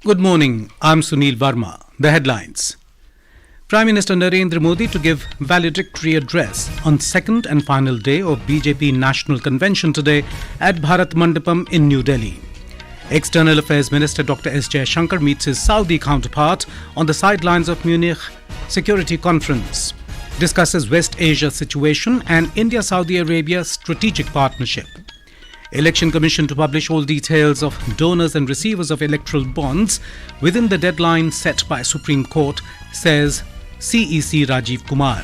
Good morning, I'm Sunil Verma. The headlines. Prime Minister Narendra Modi to give valedictory address on second and final day of BJP National Convention today at Bharat Mandapam in New Delhi. External Affairs Minister Dr. S. Jaishankar meets his Saudi counterpart on the sidelines of Munich Security Conference. Discusses West Asia situation and India-Saudi Arabia strategic partnership. Election Commission to publish all details of donors and receivers of electoral bonds within the deadline set by Supreme Court, says CEC Rajiv Kumar.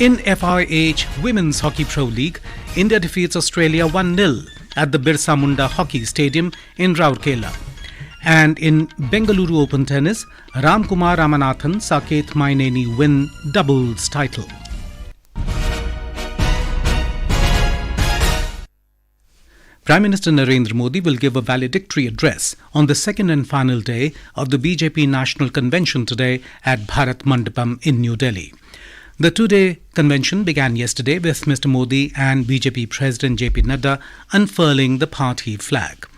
In FIH Women's Hockey Pro League, India defeats Australia 1-0 at the Birsa Munda Hockey Stadium in Rourkela. And in Bengaluru Open Tennis, Ramkumar Ramanathan-Saketh Myneni win doubles title. Prime Minister Narendra Modi will give a valedictory address on the second and final day of the BJP National Convention today at Bharat Mandapam in New Delhi. The two-day convention began yesterday with Mr. Modi and BJP President JP Munda unfurling the party flag.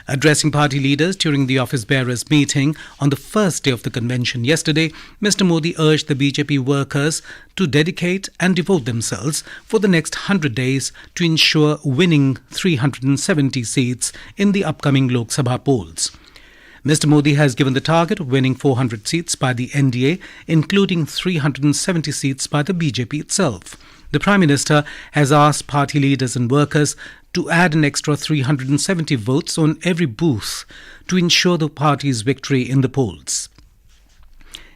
Addressing party leaders during the office bearers meeting on the first day of the convention yesterday, Mr. Modi urged the BJP workers to dedicate and devote themselves for the next 100 days to ensure winning 370 seats in the upcoming Lok Sabha polls. Mr. Modi has given the target of winning 400 seats by the NDA, including 370 seats by the BJP itself. The Prime Minister has asked party leaders and workers to add an extra 370 votes on every booth to ensure the party's victory in the polls.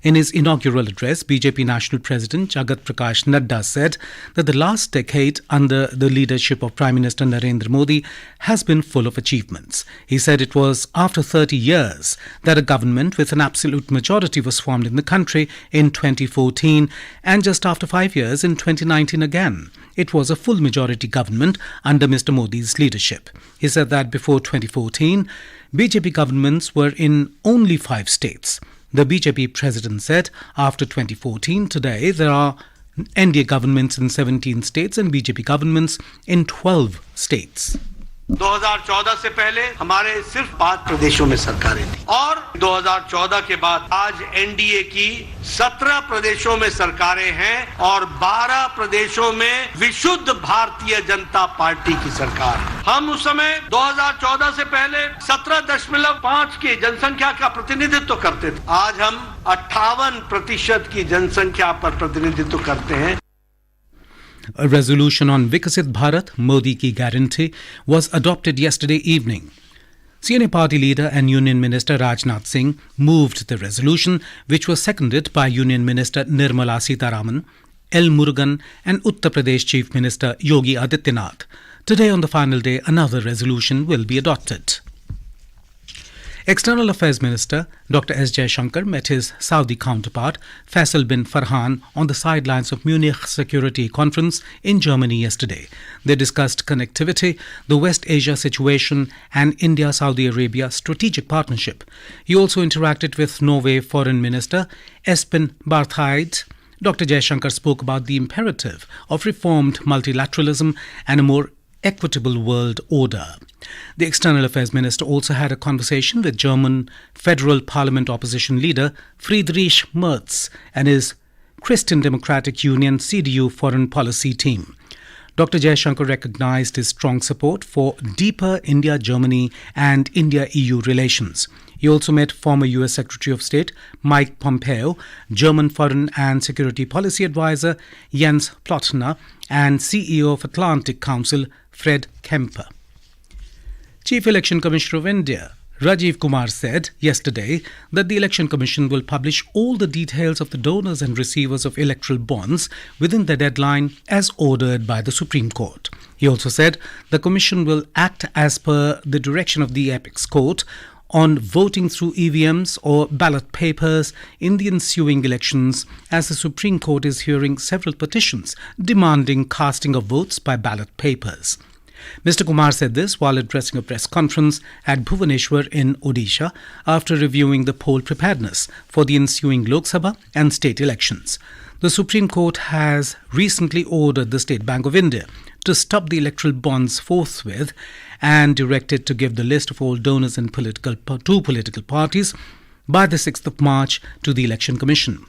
In his inaugural address, BJP National President Jagat Prakash Nadda said that the last decade under the leadership of Prime Minister Narendra Modi has been full of achievements. He said it was after 30 years that a government with an absolute majority was formed in the country in 2014 and just after 5 years in 2019 again. It was a full majority government under Mr. Modi's leadership. He said that before 2014, BJP governments were in only 5 states. The BJP president said after 2014, today there are NDA governments in 17 states and BJP governments in 12 states. 2014 से पहले हमारे सिर्फ 5 प्रदेशों में सरकारें थी और 2014 के बाद आज एनडीए की 17 प्रदेशों में सरकारें हैं और 12 प्रदेशों में विशुद्ध भारतीय जनता पार्टी की सरकार है। हम उस समय 2014 से पहले 17.5 की जनसंख्या का प्रतिनिधित्व करते थे। आज हम 58% की जनसंख्या पर प्रतिनिधित्व करते हैं। A resolution on Vikasit Bharat, Modi ki guarantee, was adopted yesterday evening. CNA party leader and Union Minister Rajnath Singh moved the resolution, which was seconded by Union Minister Nirmala Sitharaman, L. Murugan and Uttar Pradesh Chief Minister Yogi Adityanath. Today on the final day, another resolution will be adopted. External Affairs Minister Dr. S. Jaishankar met his Saudi counterpart Faisal bin Farhan on the sidelines of Munich Security Conference in Germany yesterday. They discussed connectivity, the West Asia situation and India-Saudi Arabia strategic partnership. He also interacted with Norway Foreign Minister Espen Barth Eide. Dr. Jaishankar spoke about the imperative of reformed multilateralism and a more equitable world order. The External Affairs Minister also had a conversation with German Federal Parliament opposition leader Friedrich Merz and his Christian Democratic Union CDU foreign policy team. Dr. Jaishankar recognized his strong support for deeper India-Germany and India-EU relations. He also met former US Secretary of State Mike Pompeo, German Foreign and Security Policy Advisor Jens Plotner, and CEO of Atlantic Council Fred Kemper. Chief Election Commissioner of India Rajiv Kumar said yesterday that the Election Commission will publish all the details of the donors and receivers of electoral bonds within the deadline as ordered by the Supreme Court. He also said the Commission will act as per the direction of the Apex Court on voting through EVMs or ballot papers in the ensuing elections, as the Supreme Court is hearing several petitions demanding casting of votes by ballot papers. Mr. Kumar said this while addressing a press conference at Bhubaneswar in Odisha after reviewing the poll preparedness for the ensuing Lok Sabha and state elections. The Supreme Court has recently ordered the State Bank of India to stop the electoral bonds forthwith and directed to give the list of all donors and to political parties by the 6th of March to the Election Commission.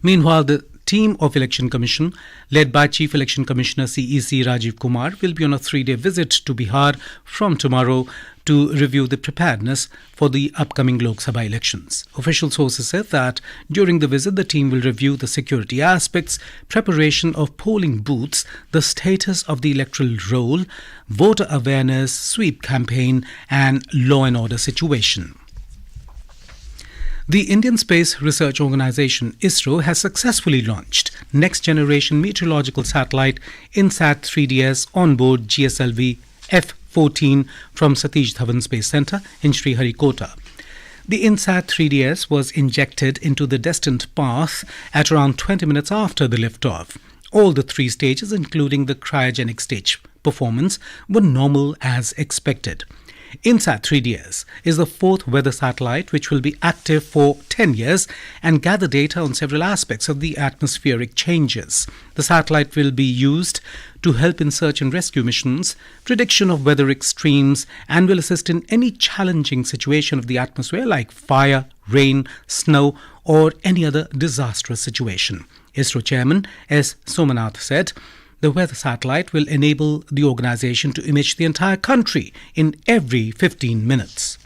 Meanwhile, the team of Election Commission, led by Chief Election Commissioner CEC Rajiv Kumar, will be on a 3-day visit to Bihar from tomorrow to review the preparedness for the upcoming Lok Sabha elections. Official sources said that during the visit, the team will review the security aspects, preparation of polling booths, the status of the electoral roll, voter awareness, sweep campaign, and law and order situation. The Indian Space Research Organisation ISRO has successfully launched next-generation meteorological satellite INSAT 3DS onboard GSLV F-14 from Satish Dhawan Space Centre in Sriharikota. The INSAT 3DS was injected into the destined path at around 20 minutes after the liftoff. All the 3 stages, including the cryogenic stage performance, were normal as expected. INSAT 3DS is the 4th weather satellite which will be active for 10 years and gather data on several aspects of the atmospheric changes. The satellite will be used to help in search and rescue missions, prediction of weather extremes, and will assist in any challenging situation of the atmosphere like fire, rain, snow, or any other disastrous situation. ISRO Chairman S. Somanath said, the weather satellite will enable the organization to image the entire country in every 15 minutes.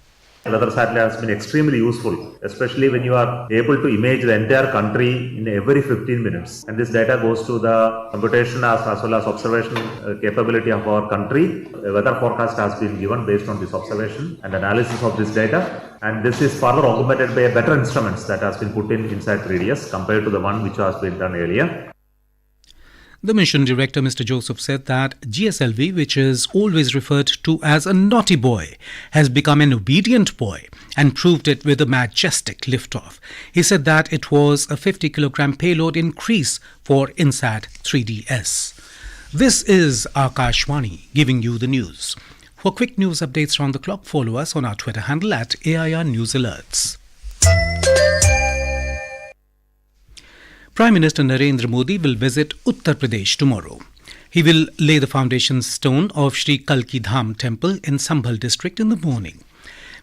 Weather satellite has been extremely useful, especially when you are able to image the entire country in every 15 minutes. And this data goes to the computation as well as observation capability of our country. The weather forecast has been given based on this observation and analysis of this data. And this is further augmented by better instruments that has been put in inside 3DS compared to the one which has been done earlier. The mission director, Mr. Joseph, said that GSLV, which is always referred to as a naughty boy, has become an obedient boy and proved it with a majestic liftoff. He said that it was a 50-kilogram payload increase for INSAT 3DS. This is Akashwani giving you the news. For quick news updates around the clock, follow us on our Twitter handle at AIR News Alerts. Prime Minister Narendra Modi will visit Uttar Pradesh tomorrow. He will lay the foundation stone of Sri Kalki Dham Temple in Sambhal district in the morning.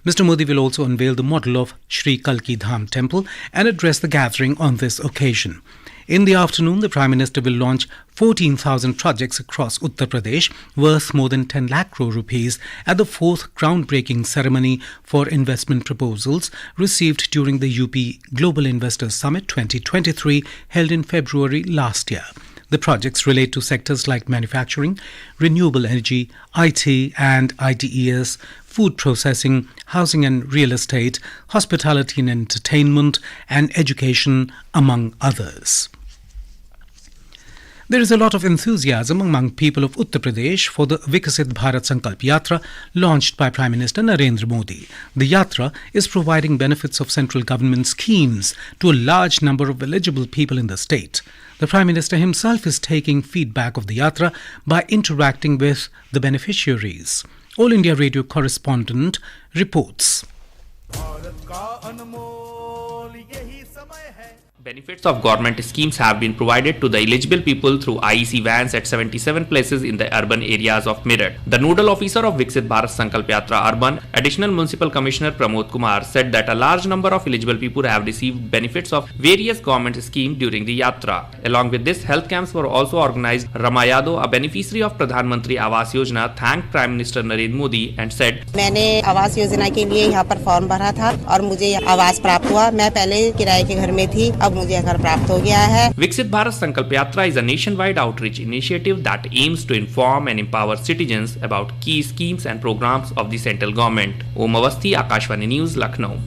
Mr. Modi will also unveil the model of Sri Kalki Dham Temple and address the gathering on this occasion. In the afternoon, the Prime Minister will launch 14,000 projects across Uttar Pradesh worth more than 10 lakh crore rupees at the 4th groundbreaking ceremony for investment proposals received during the UP Global Investors Summit 2023 held in February last year. The projects relate to sectors like manufacturing, renewable energy, IT and ITES, food processing, housing and real estate, hospitality and entertainment, and education, among others. There is a lot of enthusiasm among people of Uttar Pradesh for the Vikasit Bharat Sankalp Yatra launched by Prime Minister Narendra Modi. The Yatra is providing benefits of central government schemes to a large number of eligible people in the state. The Prime Minister himself is taking feedback of the Yatra by interacting with the beneficiaries. All India Radio correspondent reports. Benefits of government schemes have been provided to the eligible people through IEC vans at 77 places in the urban areas of Meerut. The nodal officer of Viksit Bharat Sankalp Yatra Urban, Additional Municipal Commissioner Pramod Kumar, said that a large number of eligible people have received benefits of various government schemes during the Yatra. Along with this, health camps were also organized. Ramayado, a beneficiary of Pradhan Mantri Awas Yojana, thanked Prime Minister Narendra Modi and said, मैंने आवास योजना के लिए यहाँ पर form भरा था और मुझे आवास प्राप्त हुआ. मैं पहले किराए के घर में थी, अब मुझे घर प्राप्त हो गया है. Viksit Bharat Sankalp Yatra is a nationwide outreach initiative that aims to inform and empower citizens about key schemes and programs of the central government. Om Avasthi, Akashwani News, Lucknow.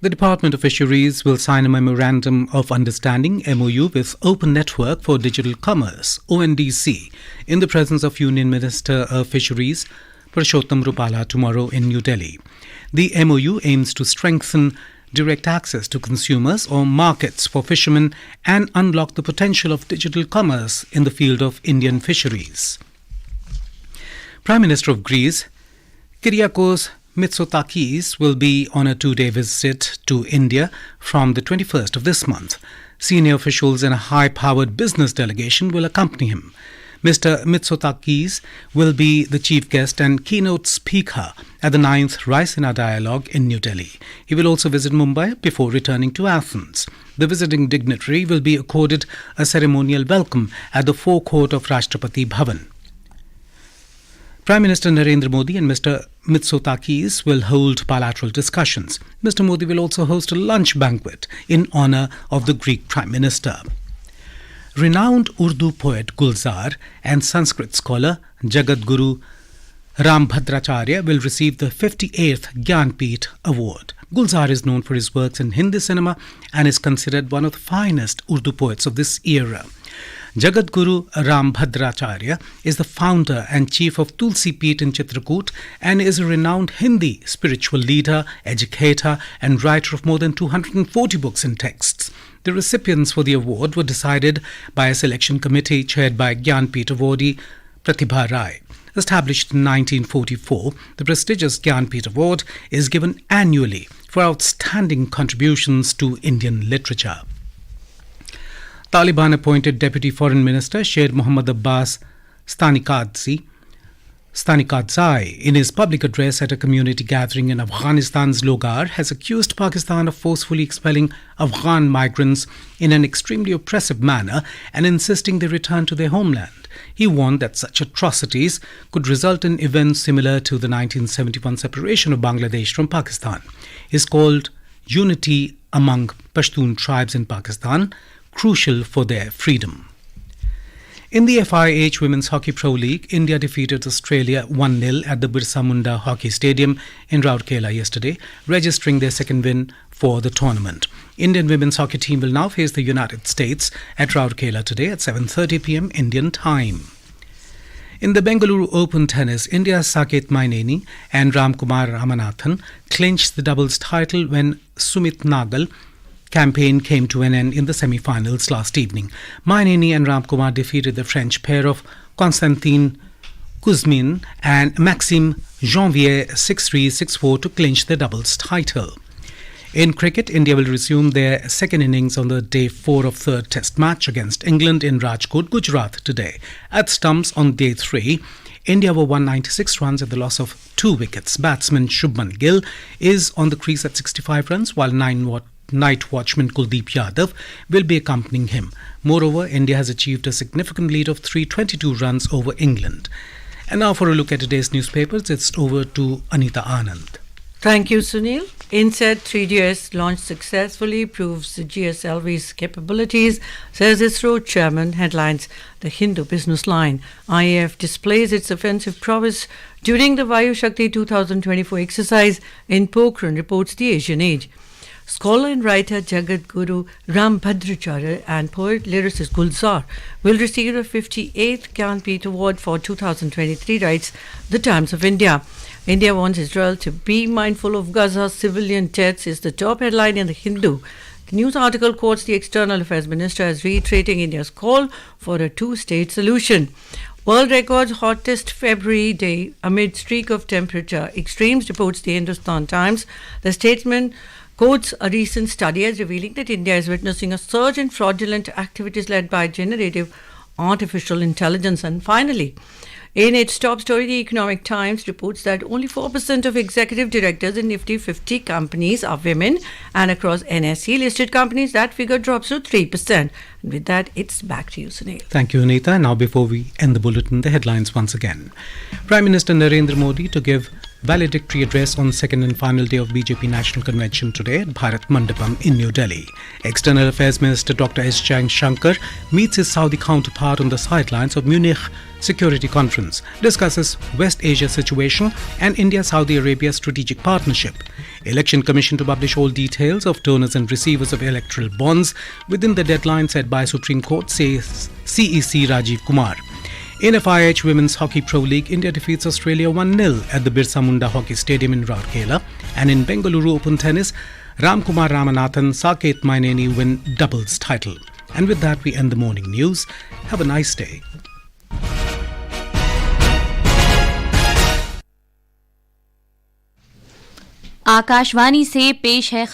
The Department of Fisheries will sign a Memorandum of Understanding MOU with Open Network for Digital Commerce ONDC in the presence of Union Minister of Fisheries Purushottam Rupala tomorrow in New Delhi. The MOU aims to strengthen direct access to consumers or markets for fishermen and unlock the potential of digital commerce in the field of Indian fisheries. Prime Minister of Greece Kyriakos Mitsotakis will be on a 2-day visit to India from the 21st of this month. Senior officials and a high-powered business delegation will accompany him. Mr. Mitsotakis will be the chief guest and keynote speaker at the 9th Raisina Dialogue in New Delhi. He will also visit Mumbai before returning to Athens. The visiting dignitary will be accorded a ceremonial welcome at the forecourt of Rashtrapati Bhavan. Prime Minister Narendra Modi and Mr. Mitsotakis will hold bilateral discussions. Mr. Modi will also host a lunch banquet in honour of the Greek Prime Minister. Renowned Urdu poet Gulzar and Sanskrit scholar Jagadguru Rambhadracharya will receive the 58th Gyanpith Award. Gulzar is known for his works in Hindi cinema and is considered one of the finest Urdu poets of this era. Jagadguru Rambhadracharya is the founder and chief of Tulsi Peeth in Chitrakoot and is a renowned Hindi spiritual leader, educator and writer of more than 240 books and texts. The recipients for the award were decided by a selection committee chaired by Gyanpith awardee Pratibha Rai. Established in 1944, the prestigious Gyanpith Award is given annually for outstanding contributions to Indian literature. Taliban-appointed Deputy Foreign Minister Sher Mohammad Abbas Stanikadzai, in his public address at a community gathering in Afghanistan's Logar, has accused Pakistan of forcefully expelling Afghan migrants in an extremely oppressive manner and insisting they return to their homeland. He warned that such atrocities could result in events similar to the 1971 separation of Bangladesh from Pakistan. He has called unity among Pashtun tribes in Pakistan crucial for their freedom. In the FIH Women's Hockey Pro League, India defeated Australia 1-0 at the Birsa Munda Hockey Stadium in Rourkela yesterday, registering their second win for the tournament. Indian women's hockey team will now face the United States at Rourkela today at 7:30 p.m. Indian time. In the Bengaluru Open Tennis, India's Saketh Myneni and Ramkumar Ramanathan clinched the doubles title when Sumit Nagal campaign came to an end in the semi-finals last evening. Myneni and Ramkumar defeated the French pair of Constantin Kuzmin and Maxime Janvier 6-3, 6-4 to clinch the doubles title. In cricket, India will resume their second innings on the day 4 of third test match against England in Rajkot, Gujarat today. At stumps on day 3, India were 196 runs at the loss of 2 wickets. Batsman Shubman Gill is on the crease at 65 runs, while night watchman Kuldeep Yadav will be accompanying him. Moreover, India has achieved a significant lead of 322 runs over England. And now for a look at today's newspapers, it's over to Anita Anand. Thank you, Sunil. INSET 3DS launched successfully, proves the GSLV's capabilities, says ISRO chairman. Headlines, the Hindu business line. IAF displays its offensive prowess during the Vayu Shakti 2024 exercise in Pokhran, reports the Asian Age. Scholar and writer Jagadguru Rambhadracharya and poet lyricist Gulzar will receive the 58th Gyanpith Award for 2023, writes The Times of India. India wants Israel to be mindful of Gaza's civilian deaths is the top headline in the Hindu. The news article quotes the External Affairs Minister as reiterating India's call for a two-state solution. World records hottest February day amid streak of temperature extremes, reports the Hindustan Times. The statesman quotes a recent study as revealing that India is witnessing a surge in fraudulent activities led by generative artificial intelligence. And finally, in its top story, the Economic Times reports that only 4% of executive directors in Nifty 50 companies are women, and across NSE listed companies that figure drops to 3%. And with that, it's back to you, Sunil. Thank you, Anita. Now, before we end the bulletin, the headlines once again. Prime Minister Narendra Modi to give valedictory address on second and final day of BJP National Convention today at Bharat Mandapam in New Delhi. External Affairs Minister Dr. Jaishankar meets his Saudi counterpart on the sidelines of Munich Security Conference, discusses West Asia situation and India-Saudi Arabia strategic partnership. Election Commission to publish all details of donors and receivers of electoral bonds within the deadline set by Supreme Court, says CEC Rajiv Kumar. In FIH Women's Hockey Pro League, India defeats Australia 1-0 at the Birsa Munda Hockey Stadium in Rourkela. And in Bengaluru Open Tennis, Ramkumar Ramanathan-Saketh Myneni win doubles title. And with that, we end the morning news. Have a nice day. Akashvani से पेश है